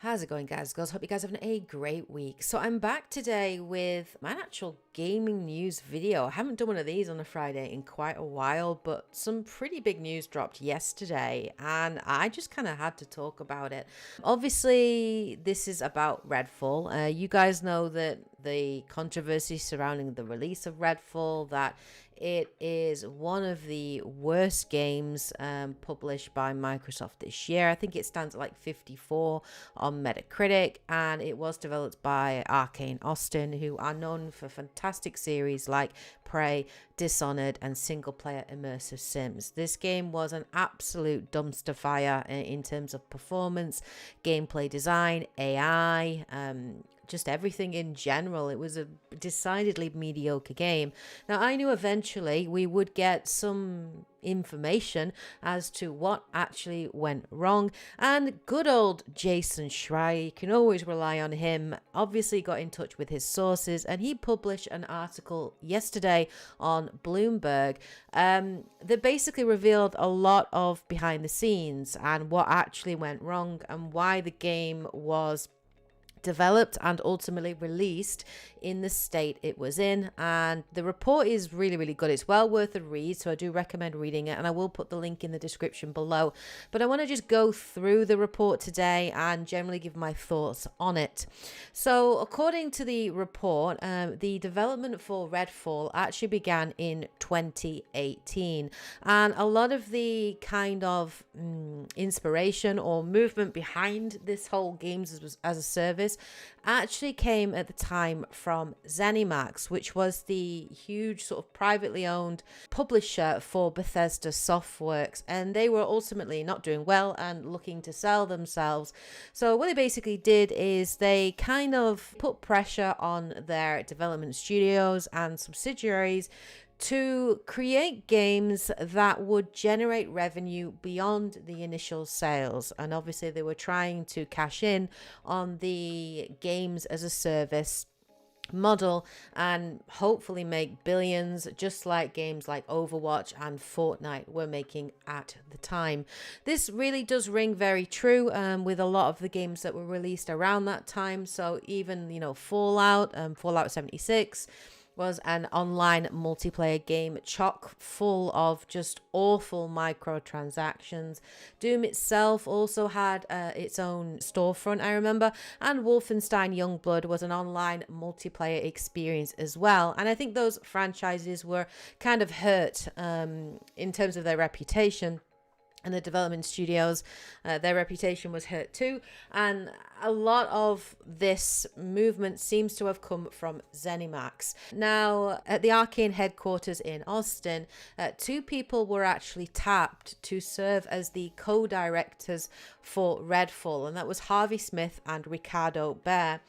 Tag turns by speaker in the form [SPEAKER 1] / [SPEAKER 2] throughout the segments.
[SPEAKER 1] How's it going, guys? Girls, hope you guys are having a great week. So I'm back today with my actual gaming news video. I haven't done one of these on a Friday in quite a while, but some pretty big news dropped yesterday and I just kind of had to talk about it. Obviously, this is about Redfall. You guys know that the controversy surrounding the release of Redfall, that it is one of the worst games published by Microsoft this year. I think it stands at like 54 on Metacritic, and it was developed by Arcane Austin, who are known for fantastic series like Prey, Dishonored, and single-player immersive sims. This game was an absolute dumpster fire in terms of performance, gameplay design, AI, just everything in general. It was a decidedly mediocre game. Now, I knew eventually we would get some information as to what actually went wrong, and good old Jason Schreier, you can always rely on him, obviously got in touch with his sources, and he published an article yesterday on Bloomberg that basically revealed a lot of behind the scenes and what actually went wrong and why the game was developed and ultimately released in the state it was in. And the report is really good. It's well worth a read, so I do recommend reading it, and I will put the link in the description below. But I want to just go through the report today and generally give my thoughts on it. So according to the report, the development for Redfall actually began in 2018, and a lot of the kind of inspiration or movement behind this whole games as a service actually came at the time from ZeniMax, which was the huge sort of privately owned publisher for Bethesda Softworks, and they were ultimately not doing well and looking to sell themselves. So what they basically did is they kind of put pressure on their development studios and subsidiaries to create games that would generate revenue beyond the initial sales. And obviously they were trying to cash in on the games as a service model and hopefully make billions, just like games like Overwatch and Fortnite were making at the time. This really does ring very true with a lot of the games that were released around that time. So even, Fallout 76 was an online multiplayer game chock full of just awful microtransactions. Doom itself also had its own storefront, I remember, and Wolfenstein Youngblood was an online multiplayer experience as well. And I think those franchises were kind of hurt in terms of their reputation. And the development studios, their reputation was hurt too. And a lot of this movement seems to have come from ZeniMax. Now, at the Arcane headquarters in Austin, two people were actually tapped to serve as the co-directors for Redfall, and that was Harvey Smith and Ricardo Bear.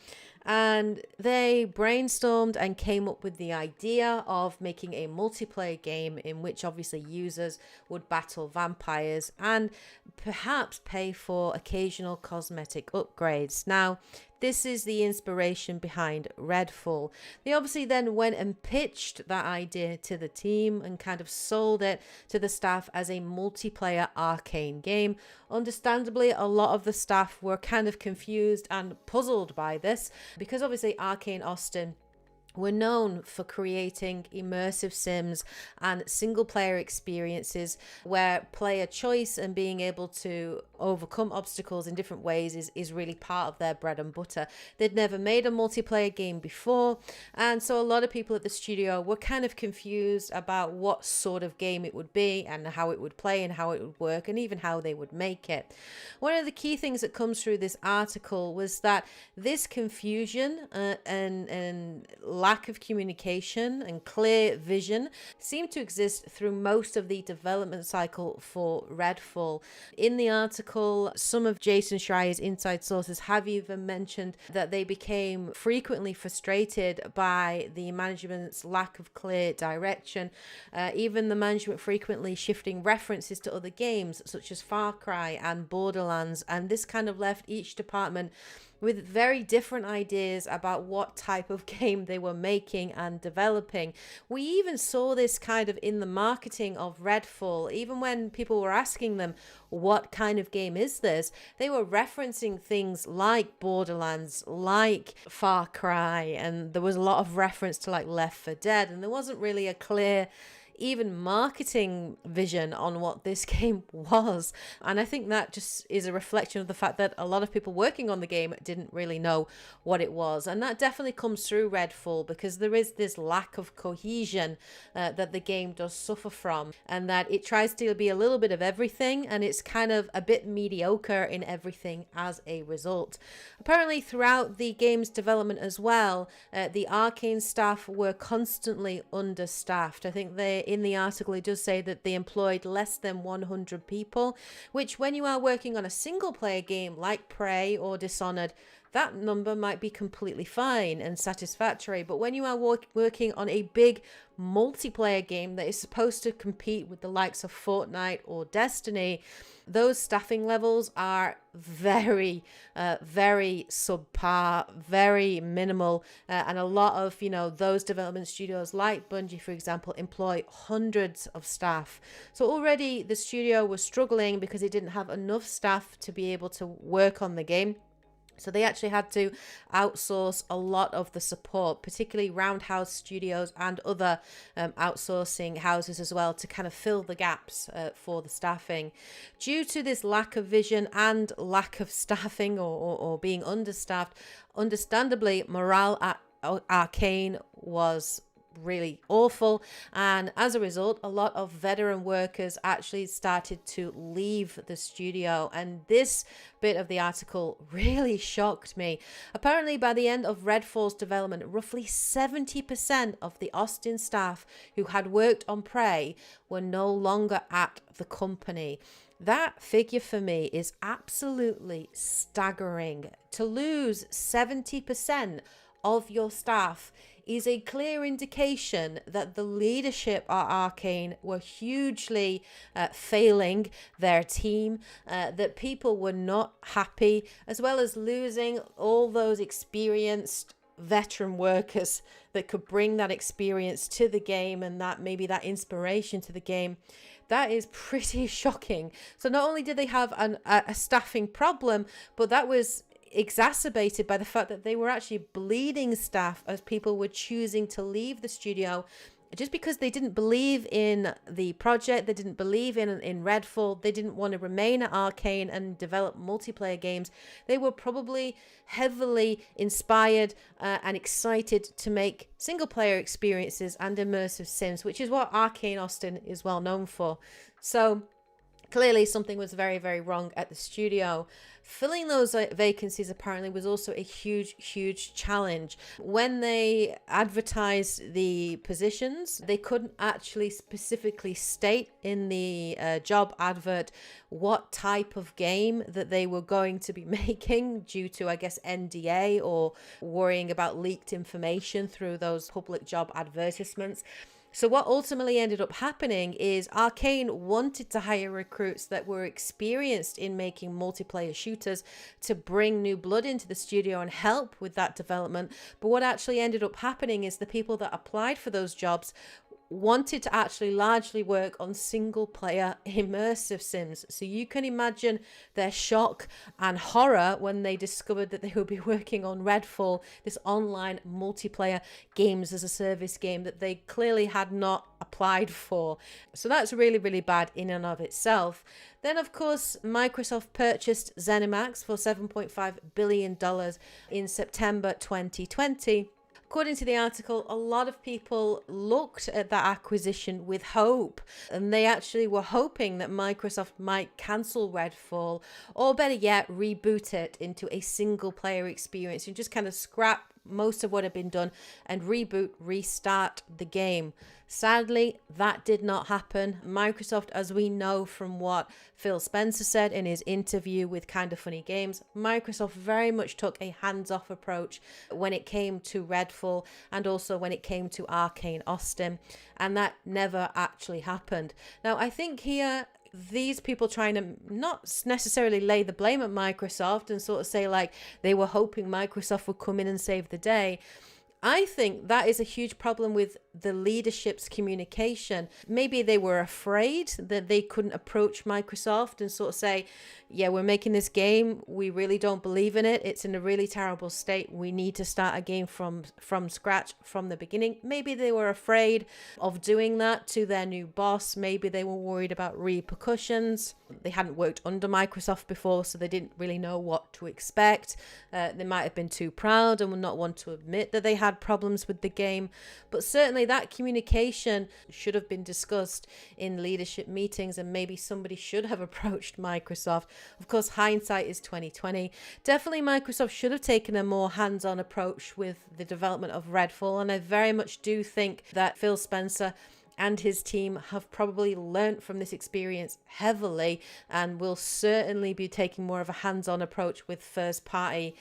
[SPEAKER 1] And they brainstormed and came up with the idea of making a multiplayer game in which obviously users would battle vampires and perhaps pay for occasional cosmetic upgrades. Now, this is the inspiration behind Redfall. They obviously then went and pitched that idea to the team and kind of sold it to the staff as a multiplayer Arcane game. Understandably, a lot of the staff were kind of confused and puzzled by this because obviously Arcane Austin were known for creating immersive sims and single player experiences where player choice and being able to overcome obstacles in different ways is really part of their bread and butter. They'd never made a multiplayer game before, and so a lot of people at the studio were kind of confused about what sort of game it would be and how it would play and how it would work and even how they would make it. One of the key things that comes through this article was that this confusion and lack of communication and clear vision seemed to exist through most of the development cycle for Redfall. In the article, some of Jason Schreier's inside sources have even mentioned that they became frequently frustrated by the management's lack of clear direction, even the management frequently shifting references to other games such as Far Cry and Borderlands, and this kind of left each department with very different ideas about what type of game they were making and developing. We even saw this kind of in the marketing of Redfall. Even when people were asking them, what kind of game is this? They were referencing things like Borderlands, like Far Cry, and there was a lot of reference to like Left 4 Dead, and there wasn't really a clear even marketing vision on what this game was. And I think that just is a reflection of the fact that a lot of people working on the game didn't really know what it was. And that definitely comes through Redfall, because there is this lack of cohesion that the game does suffer from, and that it tries to be a little bit of everything, and it's kind of a bit mediocre in everything as a result. Apparently throughout the game's development as well, the Arcane staff were constantly understaffed. I think in the article it does say that they employed less than 100 people, which when you are working on a single player game like Prey or Dishonored, that number might be completely fine and satisfactory. But when you are working on a big multiplayer game that is supposed to compete with the likes of Fortnite or Destiny, those staffing levels are very subpar, very minimal, and a lot of those development studios like Bungie, for example, employ hundreds of staff. So already the studio was struggling because it didn't have enough staff to be able to work on the game. So they actually had to outsource a lot of the support, particularly Roundhouse Studios and other outsourcing houses as well, to kind of fill the gaps for the staffing. Due to this lack of vision and lack of staffing or being understaffed, understandably, morale at Arcane was really awful, and as a result a lot of veteran workers actually started to leave the studio. And this bit of the article really shocked me. Apparently by the end of Redfall's development, roughly 70% of the Austin staff who had worked on Prey were no longer at the company. That figure for me is absolutely staggering. To lose 70% of your staff is a clear indication that the leadership at Arcane were hugely failing their team, that people were not happy, as well as losing all those experienced veteran workers that could bring that experience to the game and that maybe that inspiration to the game. That is pretty shocking. So not only did they have a staffing problem, but that was exacerbated by the fact that they were actually bleeding staff as people were choosing to leave the studio just because they didn't believe in the project, they didn't believe in Redfall, they didn't want to remain at Arcane and develop multiplayer games. They were probably heavily inspired and excited to make single player experiences and immersive sims, which is what Arcane Austin is well known for. So clearly something was very, very wrong at the studio. Filling those vacancies apparently was also a huge challenge. When they advertised the positions, they couldn't actually specifically state in the job advert what type of game that they were going to be making due to, I guess, NDA or worrying about leaked information through those public job advertisements. So what ultimately ended up happening is Arcane wanted to hire recruits that were experienced in making multiplayer shooters to bring new blood into the studio and help with that development. But what actually ended up happening is the people that applied for those jobs wanted to actually largely work on single player immersive sims. So you can imagine their shock and horror when they discovered that they would be working on Redfall, this online multiplayer games as a service game that they clearly had not applied for. So that's really bad in and of itself. Then of course Microsoft purchased ZeniMax for $7.5 billion in September 2020. According to the article, a lot of people looked at that acquisition with hope, and they actually were hoping that Microsoft might cancel Redfall, or better yet, reboot it into a single player experience and just kind of scrap most of what had been done and restart the game. Sadly, that did not happen. Microsoft, as we know from what Phil Spencer said in his interview with Kinda Funny Games, Microsoft very much took a hands-off approach when it came to Redfall and also when it came to Arcane Austin, and that never actually happened. Now, I think here these people trying to not necessarily lay the blame at Microsoft and sort of say like they were hoping Microsoft would come in and save the day. I think that is a huge problem with the leadership's communication. Maybe they were afraid that they couldn't approach Microsoft and sort of say, yeah, we're making this game. We really don't believe in it. It's in a really terrible state. We need to start a game from scratch from the beginning. Maybe they were afraid of doing that to their new boss. Maybe they were worried about repercussions. They hadn't worked under Microsoft before, so they didn't really know what to expect. They might have been too proud and would not want to admit that they had problems with the game. But certainly that communication should have been discussed in leadership meetings, and maybe somebody should have approached Microsoft. Of course, hindsight is 2020. Definitely Microsoft should have taken a more hands-on approach with the development of Redfall, and I very much do think that Phil Spencer and his team have probably learnt from this experience heavily and will certainly be taking more of a hands-on approach with first-party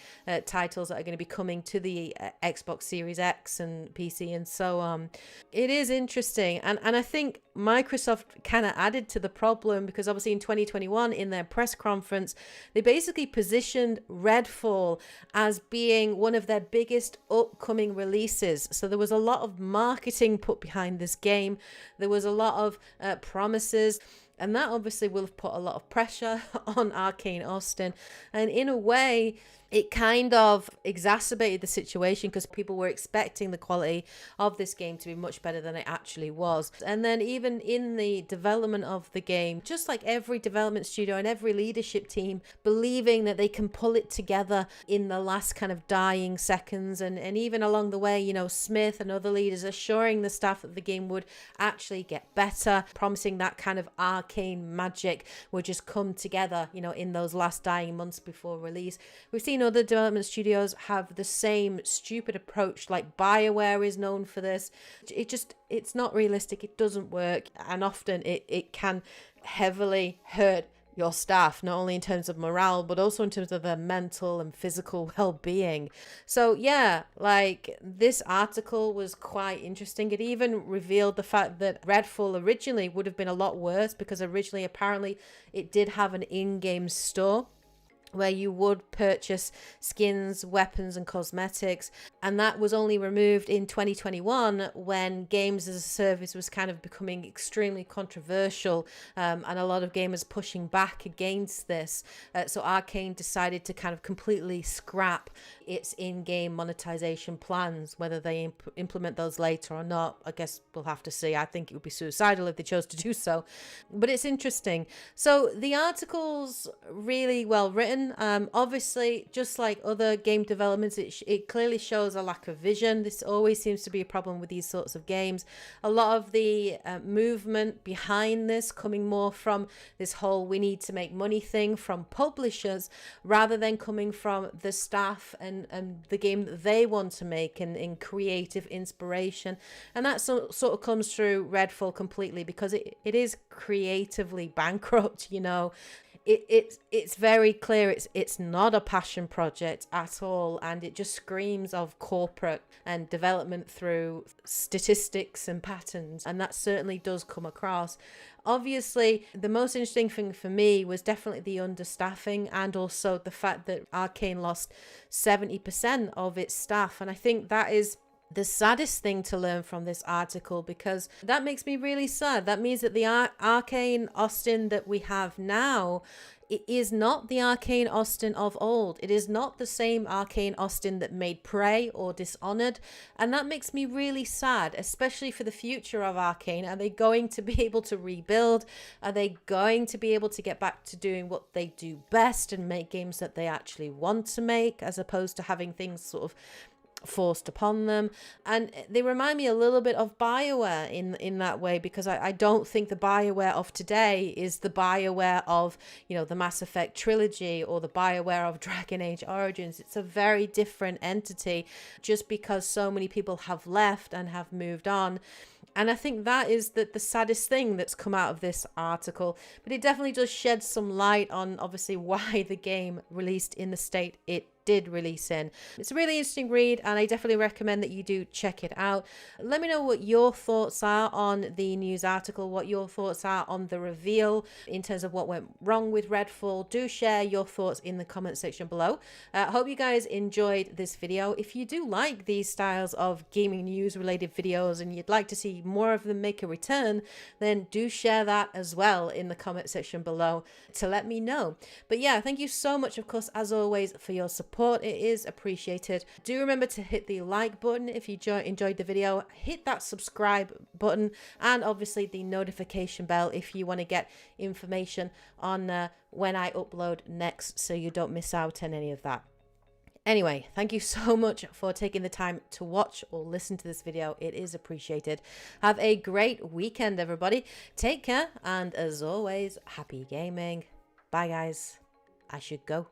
[SPEAKER 1] titles that are going to be coming to the Xbox Series X and PC and so on. It is interesting, and I think Microsoft kind of added to the problem, because obviously in 2021 in their press conference they basically positioned Redfall as being one of their biggest upcoming releases. So there was a lot of marketing put behind this game. There was a lot of promises, and that obviously will have put a lot of pressure on Arcane Austin, and in a way it kind of exacerbated the situation because people were expecting the quality of this game to be much better than it actually was. And then even in the development of the game, just like every development studio and every leadership team believing that they can pull it together in the last kind of dying seconds, and even along the way, you know, Smith and other leaders assuring the staff that the game would actually get better, promising that kind of arcane magic would just come together, you know, in those last dying months before release. We've seen other development studios have the same stupid approach, like BioWare is known for this. It's not realistic. It doesn't work, and often it can heavily hurt your staff, not only in terms of morale but also in terms of their mental and physical well-being. So yeah, like, this article was quite interesting. It even revealed the fact that Redfall originally would have been a lot worse, because originally apparently it did have an in-game store where you would purchase skins, weapons and cosmetics, and that was only removed in 2021 when games as a service was kind of becoming extremely controversial, and a lot of gamers pushing back against this. So Arcane decided to kind of completely scrap its in-game monetization plans. Whether they implement those later or not, I guess we'll have to see. I think it would be suicidal if they chose to do so, but it's interesting. So the article's really well written. Obviously, just like other game developments, it clearly shows a lack of vision. This always seems to be a problem with these sorts of games. A lot of the movement behind this coming more from this whole we need to make money thing from publishers, rather than coming from the staff and the game that they want to make, and in creative inspiration. And that sort of comes through Redfall completely, because it is creatively bankrupt, you know. It's very clear it's not a passion project at all, and it just screams of corporate and development through statistics and patterns, and that certainly does come across. Obviously, the most interesting thing for me was definitely the understaffing, and also the fact that Arcane lost 70% of its staff, and I think that is the saddest thing to learn from this article, because that makes me really sad. That means that the Arcane Austin that we have now, it is not the Arcane Austin of old. It is not the same Arcane Austin that made Prey or Dishonored, and that makes me really sad, especially for the future of Arcane. Are they going to be able to rebuild? Are they going to be able to get back to doing what they do best and make games that they actually want to make, as opposed to having things sort of forced upon them? And they remind me a little bit of BioWare in that way, because I don't think the BioWare of today is the BioWare of, you know, the Mass Effect trilogy or the BioWare of Dragon Age Origins. It's a very different entity, just because so many people have left and have moved on. And I think that is the saddest thing that's come out of this article. But it definitely does shed some light on, obviously, why the game released in the state it did release in. It's a really interesting read, and I definitely recommend that you do check it out. Let me know what your thoughts are on the news article, what your thoughts are on the reveal in terms of what went wrong with Redfall. Do share your thoughts in the comment section below. Hope you guys enjoyed this video. If you do like these styles of gaming news related videos and you'd like to see more of them make a return, then do share that as well in the comment section below to let me know. But yeah, thank you so much, of course, as always, for your support. It is appreciated. Do remember to hit the like button if you enjoyed the video. Hit that subscribe button and obviously the notification bell if you want to get information on when I upload next, so you don't miss out on any of that. Anyway, thank you so much for taking the time to watch or listen to this video. It is appreciated. Have a great weekend, everybody. Take care, and as always, happy gaming. Bye, guys. I should go.